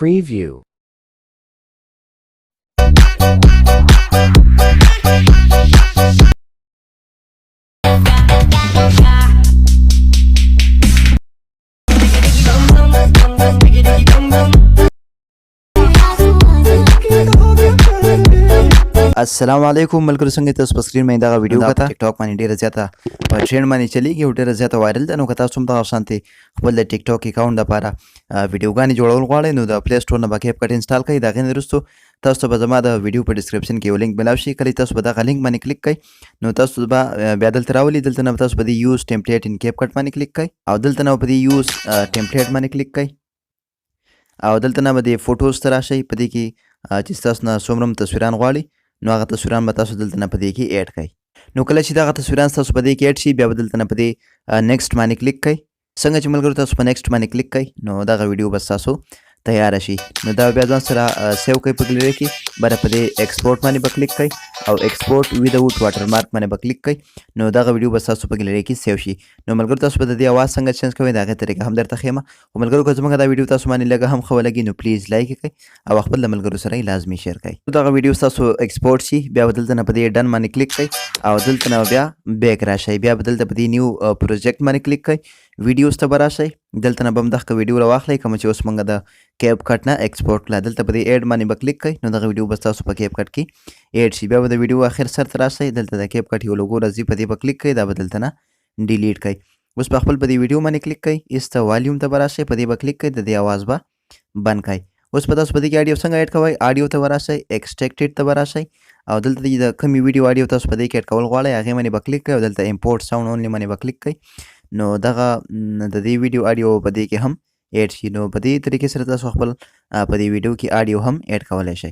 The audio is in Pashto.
Preview. السلام علیکم ملګرو څنګه تاسو په سکرین باندې دا ویډیو کته ټیک ټاک باندې ډیره زیاته په ټرند باندې چلیږي او ډیره زیاته وایرل ده نو که تاسو هم دغه شانتي خپل د ټیک ټاک اکاونټ لپاره ویډیوګانې جوړول غواړئ نو د پلی سټور نه به کیپ کټ انسټال کړئ د هغې نه وروستو تاسو ته به زما د ویډیو په ډسکرپشن کې یو لینک ملاو شي کله تاسو به دغه لینک باندې کلیک کړئ نو تاسو به بیا دلته راولي دلته نه تاسو به د یوز ټمپلیټ ان کیپ کټ باندې کلیک کړئ او دلته نه به د یوز ټمپلیټ باندې کلیک کړئ او دلته نه به د فوټوز ته راشئ په دې کې چې تاسو نه څومره تصویران غواړئ نو هغه تصویران به تاسو دلته نه په دې کې ایډ کړئ نو کله چې دغه تصویران تاسو په دې کې ایډ شي بیا به دلته نه په دې نیکسټ باندې کلیک کړئ څنګه چې ملګرو تاسو په نیکسټ باندې کلیک کړئ نو دغه ویډیو به تاسو تیار شي نو دا بیا ځان سره سیو کوئ په ګلری کې بیا په دې ایکسپورټ باندې به کلیک کړئ او ایکسپورټ ویداوټ واټر مارک باندې به کلیک کړئ نو دغه ویډیو به تاسو په ګلری کې سیو شي نو ملګرو تاسو به د دې اواز څنګه چینج کوئ د هغې طریقه هم درته ښیم او ملګرو که زموږ دا ویډیو تاسو باندې لږه هم ښه ولګي نو پلیز لایک یې کړئ او خپل د ملګرو سره یې لازمي شیر کړئ دغه ویډیو تاسو ایکسپورټ شي بیا به دلته نه په دې ډن باندې کلیک کړئ او دلته نه بیا بیک راشئ بیا به دلته په دې نیو پروجیکټ باندې کلیک کړئ ویډیوز ته به راشئ دلته نه به هم دغه ویډیو راواخلئ کومه چې اوس موږ د کیپ کټ نه ایکسپورټ کړه دلته په دې ایډ باندې به کلیک کړئ نو دغه ویډیو به ستاسو په کیپ کټ کې ایډ شي بیا به د ویډیو اخر سر ته راشئ دلته د کیپ کټ یو لوګو راځي په دې به کلیک کړئ دا به دلته نه ډیلیټ کړئ اوس په خپل په دې ویډیو باندې کلیک کړئ ایسته والیوم ته به راشئ په دې به کلیک کړئ د دې اواز به بند کړئ اوس په تاسو په دې کې اډیو څنګه ایډ کوئ اډیو ته به راشئ ایکسټریکټډ ته به راشئ او دلته د کومې ویډیو اډیو تاسو په دې کې ایډ کول غواړئ هغې باندې به کلیک کړئ او دلته امپورټ ساوند اونلی باندې به کلیک کړئ نو دغه د دې ویډیو اډیو په دې کې هم ایډ شي نو په دې طریقې سره تاسو خپل په دې ویډیو کې اډیو هم ایډ کولی شئ